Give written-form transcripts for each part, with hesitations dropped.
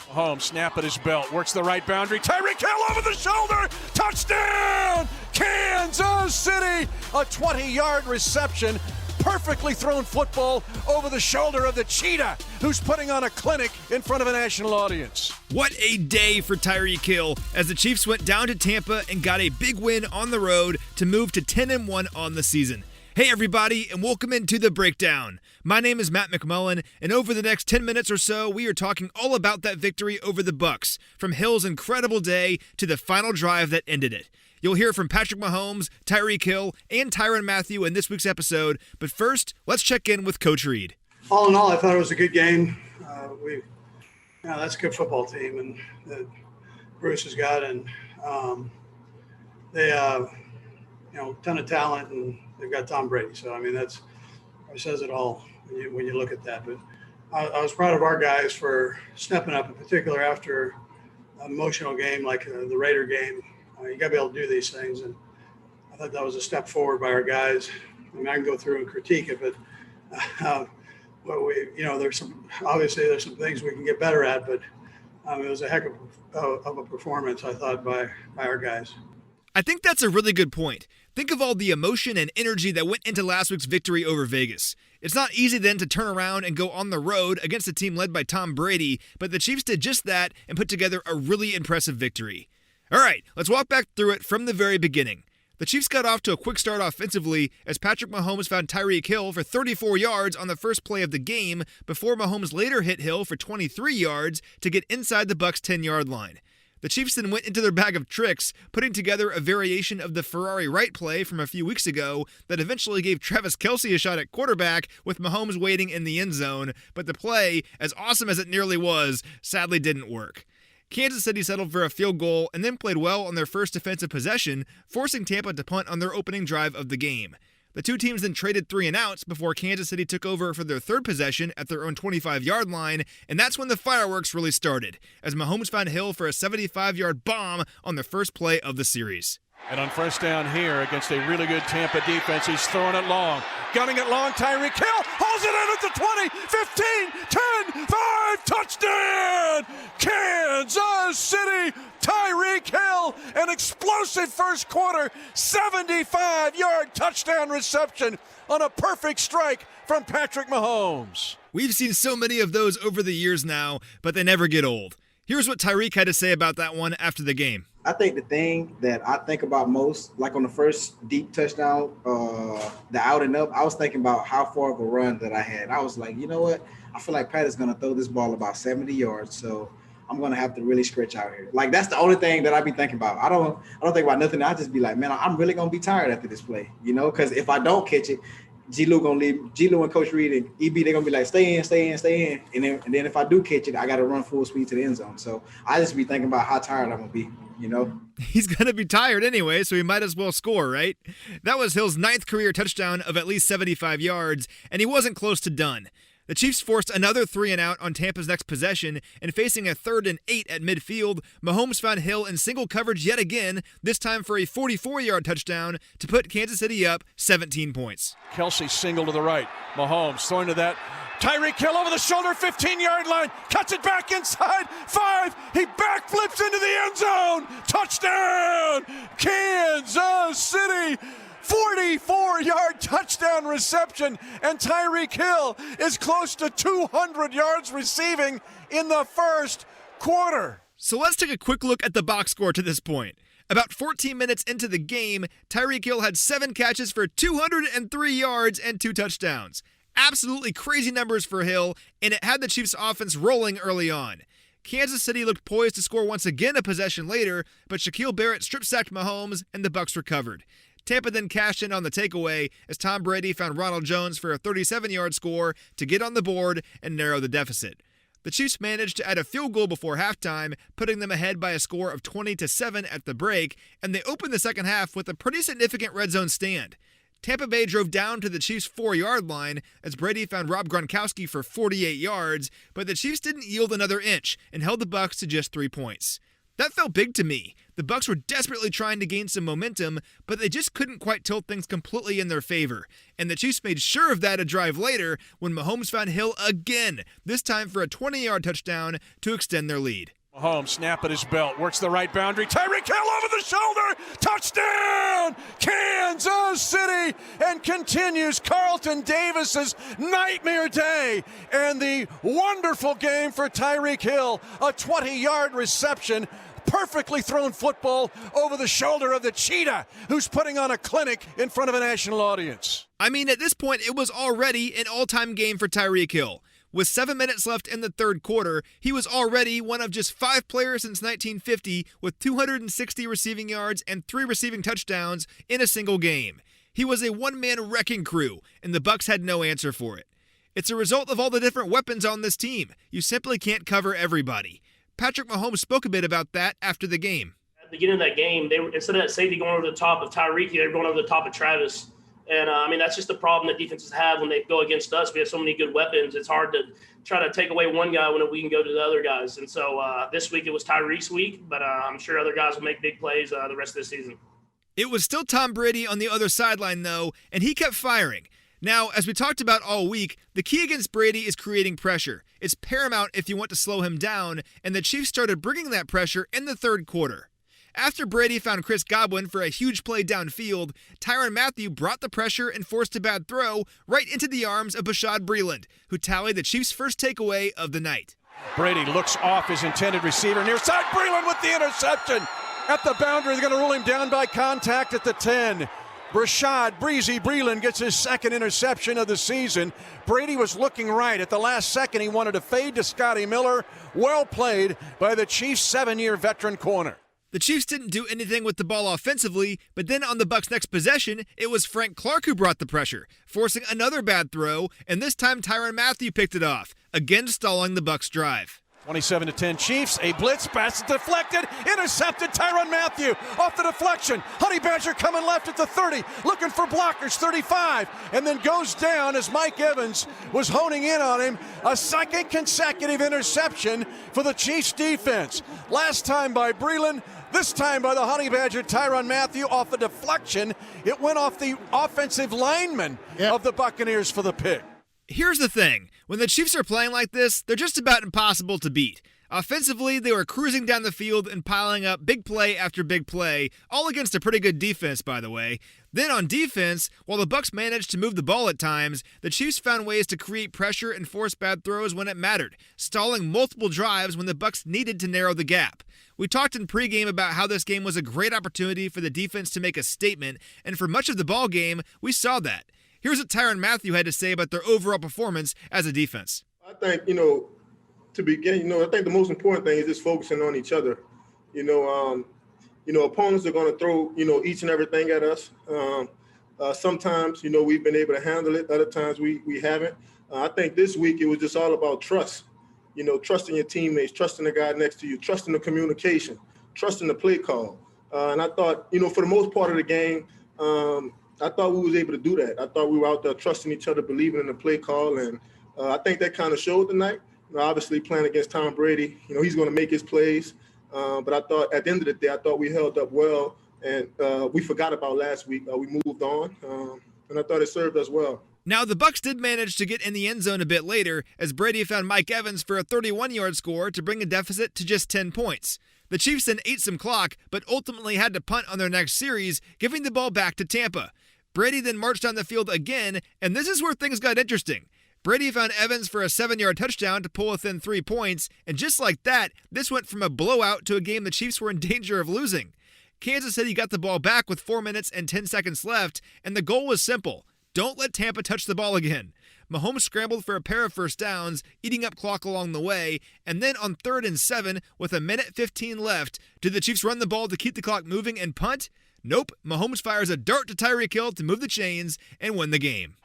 Mahomes, snap at his belt, works the right boundary. Tyreek Hill over the shoulder. Touchdown! Kansas City! A 20-yard reception. Perfectly thrown football over the shoulder of the cheetah, who's putting on a clinic in front of a national audience. What a day for Tyreek Hill as the Chiefs went down to Tampa and got a big win on the road to move to 10-1 on the season. Hey everybody, and welcome into The Breakdown. My name is Matt McMullen, and over the next 10 minutes or so, we are talking all about that victory over the Bucs, from Hill's incredible day to the final drive that ended it. You'll hear from Patrick Mahomes, Tyreek Hill, and Tyrann Mathieu in this week's episode, but first, let's check in with Coach Reid. All in all, I thought it was a good game. That's a good football team, and that Bruce has got, and they ton of talent, and they've got Tom Brady. So that says it all when you look at that. But I was proud of our guys for stepping up, in particular after an emotional game like the Raider game. You got to be able to do these things, and I thought that was a step forward by our guys. I can go through and critique it, but there's some things we can get better at. But it was a heck of a performance, I thought, by our guys. I think that's a really good point. Think of all the emotion and energy that went into last week's victory over Vegas. It's not easy then to turn around and go on the road against a team led by Tom Brady, but the Chiefs did just that and put together a really impressive victory. All right, let's walk back through it from the very beginning. The Chiefs got off to a quick start offensively as Patrick Mahomes found Tyreek Hill for 34 yards on the first play of the game before Mahomes later hit Hill for 23 yards to get inside the Bucs' 10-yard line. The Chiefs then went into their bag of tricks, putting together a variation of the Ferrari right play from a few weeks ago that eventually gave Travis Kelce a shot at quarterback with Mahomes waiting in the end zone, but the play, as awesome as it nearly was, sadly didn't work. Kansas City settled for a field goal and then played well on their first defensive possession, forcing Tampa to punt on their opening drive of the game. The two teams then traded 3-and-outs before Kansas City took over for their third possession at their own 25-yard line, and that's when the fireworks really started, as Mahomes found Hill for a 75-yard bomb on the first play of the series. And on first down here against a really good Tampa defense, he's throwing it long. Gunning it long, Tyreek Hill holds it in at the 20, 15, 10, 5, touchdown! Kansas City, Tyreek Hill, an explosive first quarter, 75-yard touchdown reception on a perfect strike from Patrick Mahomes. We've seen so many of those over the years now, but they never get old. Here's what Tyreek had to say about that one after the game. I think the thing that I think about most, like on the first deep touchdown, the out and up, I was thinking about how far of a run that I had. I was like, you know what? I feel like Pat is going to throw this ball about 70 yards, so I'm going to have to really stretch out here. Like, that's the only thing that I be thinking about. I don't think about nothing. I just be like, man, I'm really going to be tired after this play, because if I don't catch it, G-Lou gonna leave. G-Lou and Coach Reid and EB, they're gonna be like, stay in. And then if I do catch it, I gotta run full speed to the end zone. So I just be thinking about how tired I'm gonna be, He's gonna be tired anyway, so he might as well score, right? That was Hill's 9th career touchdown of at least 75 yards, and he wasn't close to done. The Chiefs forced another 3-and-out on Tampa's next possession, and facing a 3rd and 8 at midfield, Mahomes found Hill in single coverage yet again, this time for a 44-yard touchdown to put Kansas City up 17 points. Kelce single to the right. Mahomes throwing to that. Tyreek Hill over the shoulder, 15-yard line, cuts it back inside, 5, he backflips into the end zone, touchdown, Kansas City, 44-yard touchdown reception, and Tyreek Hill is close to 200 yards receiving in the first quarter. So let's take a quick look at the box score to this point. About 14 minutes into the game, Tyreek Hill had 7 catches for 203 yards and 2 touchdowns. Absolutely crazy numbers for Hill, and it had the Chiefs' offense rolling early on. Kansas City looked poised to score once again a possession later, but Shaquille Barrett strip-sacked Mahomes, and the Bucs recovered. Tampa then cashed in on the takeaway as Tom Brady found Ronald Jones for a 37-yard score to get on the board and narrow the deficit. The Chiefs managed to add a field goal before halftime, putting them ahead by a score of 20-7 at the break, and they opened the second half with a pretty significant red zone stand. Tampa Bay drove down to the Chiefs' 4-yard line as Brady found Rob Gronkowski for 48 yards, but the Chiefs didn't yield another inch and held the Bucs to just 3 points. That felt big to me. The Bucs were desperately trying to gain some momentum, but they just couldn't quite tilt things completely in their favor. And the Chiefs made sure of that a drive later when Mahomes found Hill again, this time for a 20-yard touchdown to extend their lead. Mahomes, snap at his belt, works the right boundary. Tyreek Hill over the shoulder. Touchdown, Kansas City, and continues Carlton Davis's nightmare day. And the wonderful game for Tyreek Hill, a 20-yard reception. Perfectly thrown football over the shoulder of the cheetah, who's putting on a clinic in front of a national audience. I mean, at this point, it was already an all-time game for Tyreek Hill. With 7 minutes left in the third quarter, he was already one of just 5 players since 1950 with 260 receiving yards and 3 receiving touchdowns in a single game. He was a one-man wrecking crew, and the Bucs had no answer for it. It's a result of all the different weapons on this team. You simply can't cover everybody. Patrick Mahomes spoke a bit about that after the game. At the beginning of that game, they were, instead of that safety going over the top of Tyreek, they were going over the top of Travis. And, that's just the problem that defenses have when they go against us. We have so many good weapons. It's hard to try to take away one guy when we can go to the other guys. And so this week it was Tyreek's week, but I'm sure other guys will make big plays the rest of the season. It was still Tom Brady on the other sideline, though, and he kept firing. Now, as we talked about all week, the key against Brady is creating pressure. It's paramount if you want to slow him down, and the Chiefs started bringing that pressure in the third quarter. After Brady found Chris Godwin for a huge play downfield, Tyrann Mathieu brought the pressure and forced a bad throw right into the arms of Bashaud Breeland, who tallied the Chiefs' first takeaway of the night. Brady looks off his intended receiver near side. Breeland with the interception at the boundary. They're going to rule him down by contact at the 10. Bashaud Breezy Breeland gets his second interception of the season. Brady was looking right. At the last second, he wanted to fade to Scotty Miller. Well played by the Chiefs' 7-year veteran corner. The Chiefs didn't do anything with the ball offensively, but then on the Bucs' next possession, it was Frank Clark who brought the pressure, forcing another bad throw, and this time Tyrann Mathieu picked it off, again stalling the Bucs' drive. 27-10 Chiefs, a blitz, pass deflected, intercepted, Tyrann Mathieu off the deflection. Honey Badger coming left at the 30, looking for blockers, 35, and then goes down as Mike Evans was honing in on him. A second consecutive interception for the Chiefs defense. Last time by Breeland, this time by the Honey Badger, Tyrann Mathieu off a deflection. It went off the offensive lineman of the Buccaneers for the pick. Here's the thing. When the Chiefs are playing like this, they're just about impossible to beat. Offensively, they were cruising down the field and piling up big play after big play, all against a pretty good defense, by the way. Then on defense, while the Bucs managed to move the ball at times, the Chiefs found ways to create pressure and force bad throws when it mattered, stalling multiple drives when the Bucs needed to narrow the gap. We talked in pregame about how this game was a great opportunity for the defense to make a statement, and for much of the ball game, we saw that. Here's what Tyrann Mathieu had to say about their overall performance as a defense. I think, to begin, I think the most important thing is just focusing on each other. Opponents are going to throw, each and everything at us. Sometimes, we've been able to handle it. Other times we haven't. I think this week it was just all about trust. Trusting your teammates, trusting the guy next to you, trusting the communication, trusting the play call. And I thought, for the most part of the game, I thought we was able to do that. I thought we were out there trusting each other, believing in the play call, and I think that kind of showed tonight. Obviously, playing against Tom Brady, he's going to make his plays. But I thought at the end of the day, I thought we held up well, and we forgot about last week. We moved on, and I thought it served us well. Now, the Bucs did manage to get in the end zone a bit later as Brady found Mike Evans for a 31-yard score to bring a deficit to just 10 points. The Chiefs then ate some clock, but ultimately had to punt on their next series, giving the ball back to Tampa. Brady then marched on the field again, and this is where things got interesting. Brady found Evans for a 7-yard touchdown to pull within 3 points, and just like that, this went from a blowout to a game the Chiefs were in danger of losing. Kansas City got the ball back with 4 minutes and 10 seconds left, and the goal was simple. Don't let Tampa touch the ball again. Mahomes scrambled for a pair of first downs, eating up clock along the way, and then on 3rd and 7, with 1:15 left, did the Chiefs run the ball to keep the clock moving and punt? Nope. Mahomes fires a dart to Tyreek Hill to move the chains and win the game.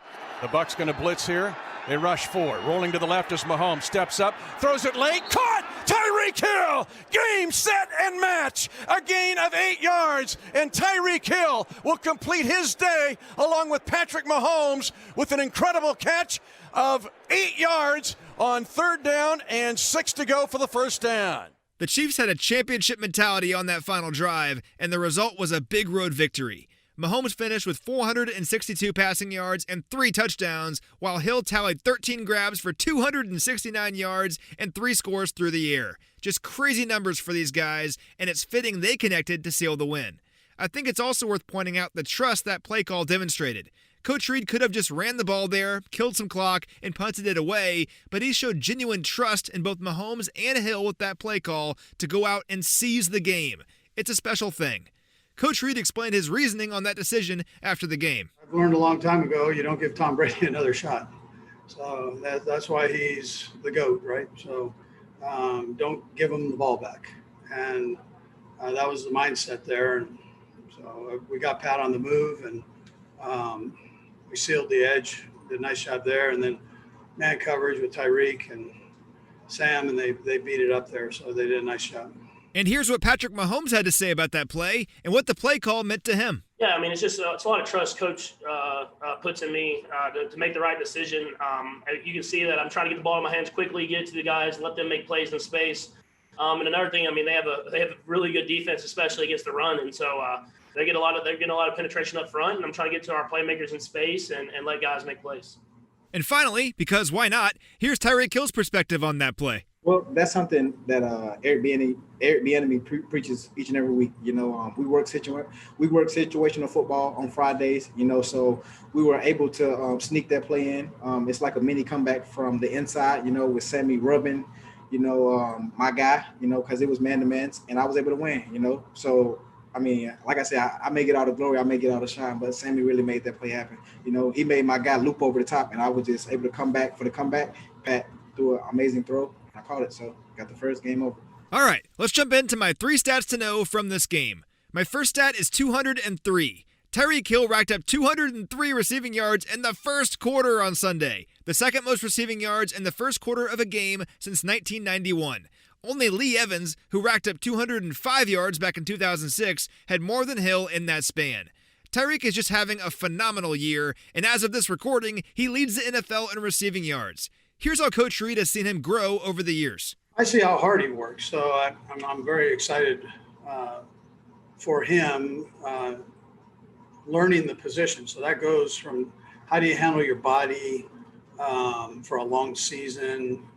The Bucs going to blitz here. They rush forward. Rolling to the left as Mahomes steps up, throws it late, caught! Tyreek Hill! Game, set, and match! A gain of 8 yards, and Tyreek Hill will complete his day along with Patrick Mahomes with an incredible catch of 8 yards on 3rd down and 6 to go for the first down. The Chiefs had a championship mentality on that final drive, and the result was a big road victory. Mahomes finished with 462 passing yards and 3 touchdowns, while Hill tallied 13 grabs for 269 yards and 3 scores through the air. Just crazy numbers for these guys, and it's fitting they connected to seal the win. I think it's also worth pointing out the trust that play call demonstrated. Coach Reid could have just ran the ball there, killed some clock, and punted it away, but he showed genuine trust in both Mahomes and Hill with that play call to go out and seize the game. It's a special thing. Coach Reid explained his reasoning on that decision after the game. I've learned a long time ago, you don't give Tom Brady another shot. So that's why he's the GOAT, right? So don't give him the ball back. And that was the mindset there. And so we got Pat on the move, and we sealed the edge, did a nice job there, and then man coverage with Tyreek and Sam, and they beat it up there, so they did a nice job. And here's what Patrick Mahomes had to say about that play and what the play call meant to him. Yeah, I mean, it's a lot of trust Coach puts in me to make the right decision. You can see that I'm trying to get the ball in my hands quickly, get it to the guys, and let them make plays in space. And another thing, I mean, they have a really good defense, especially against the run, and so they're getting a lot of penetration up front, and I'm trying to get to our playmakers in space and let guys make plays. And finally, because why not, here's Tyreek Hill's perspective on that play. Well, that's something that Eric Bieniemy preaches each and every week. You know, we work situational football on Fridays. You know, so we were able to sneak that play in. It's like a mini comeback from the inside. You know, with Sammy rubbing, my guy. You know, because it was man to man, and I was able to win. You know, so I mean, like I said, I may get all the glory, I may get all the shine, but Sammy really made that play happen. You know, he made my guy loop over the top, and I was just able to come back for the comeback. Pat threw an amazing throw. I caught it, so got the first game over. All right, let's jump into my 3 stats to know from this game. My first stat is 203. Tyreek Hill racked up 203 receiving yards in the first quarter on Sunday, the second most receiving yards in the first quarter of a game since 1991. Only Lee Evans, who racked up 205 yards back in 2006, had more than Hill in that span. Tyreek is just having a phenomenal year, and as of this recording, he leads the NFL in receiving yards. Here's how Coach Reid has seen him grow over the years. I see how hard he works, so I'm very excited for him learning the position. So that goes from how do you handle your body for a long season,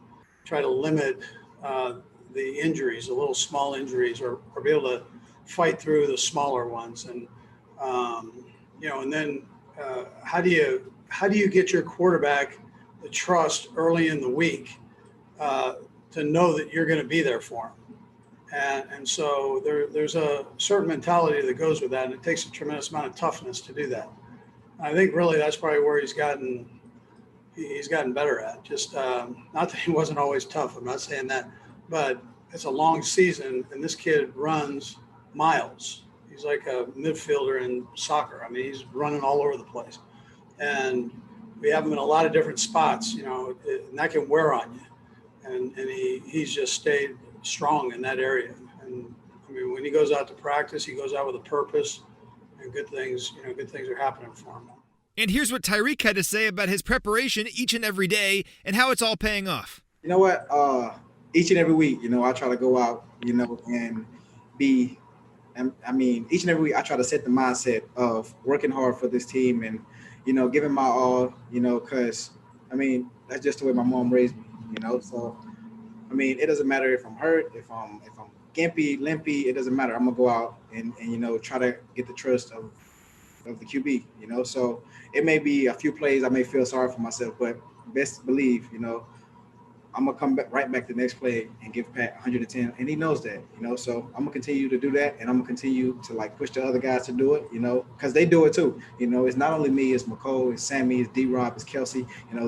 try to limit the injuries, the little small injuries, or be able to fight through the smaller ones, and and then how do you get your quarterback the trust early in the week to know that you're going to be there for him. And so there's a certain mentality that goes with that, and it takes a tremendous amount of toughness to do that. I think really that's probably where he's gotten better at. Just not that he wasn't always tough, I'm not saying that, but it's a long season, and this kid runs miles. He's like a midfielder in soccer. I mean, he's running all over the place. And we have him in a lot of different spots, and that can wear on you. And he's just stayed strong in that area. And I mean, when he goes out to practice, he goes out with a purpose, and good things are happening for him. And here's what Tyreek had to say about his preparation each and every day and how it's all paying off. You know what? Each and every week, I try to go out, and be. I mean, each and every week I try to set the mindset of working hard for this team and, giving my all, because, I mean, that's just the way my mom raised me, So, I mean, it doesn't matter if I'm hurt, if I'm gimpy, limpy, it doesn't matter. I'm going to go out and try to get the trust of the QB, So it may be a few plays I may feel sorry for myself, but best believe, I'm going to come right back the next play and give Pat 110, and he knows that, so I'm going to continue to do that, and I'm going to continue to, push the other guys to do it, because they do it too. It's not only me, it's McCole, it's Sammy, it's D-Rob, it's Kelsey.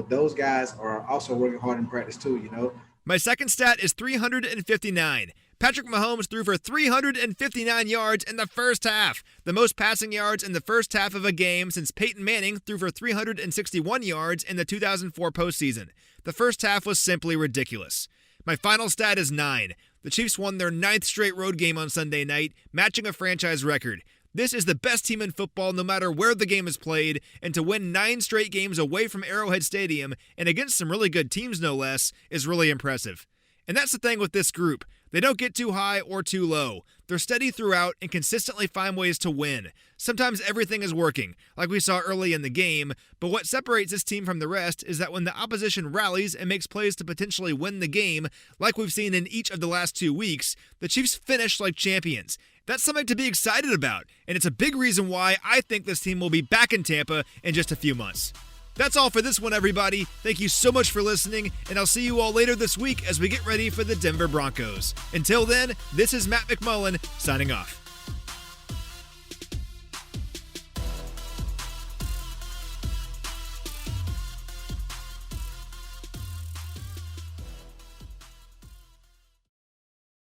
Those guys are also working hard in practice too, My second stat is 359. Patrick Mahomes threw for 359 yards in the first half, the most passing yards in the first half of a game since Peyton Manning threw for 361 yards in the 2004 postseason. The first half was simply ridiculous. My final stat is 9. The Chiefs won their 9th straight road game on Sunday night, matching a franchise record. This is the best team in football no matter where the game is played, and to win 9 straight games away from Arrowhead Stadium, and against some really good teams no less, is really impressive. And that's the thing with this group. They don't get too high or too low. They're steady throughout and consistently find ways to win. Sometimes everything is working, like we saw early in the game, but what separates this team from the rest is that when the opposition rallies and makes plays to potentially win the game, like we've seen in each of the last 2 weeks, the Chiefs finish like champions. That's something to be excited about, and it's a big reason why I think this team will be back in Tampa in just a few months. That's all for this one, everybody. Thank you so much for listening, and I'll see you all later this week as we get ready for the Denver Broncos. Until then, this is Matt McMullen signing off.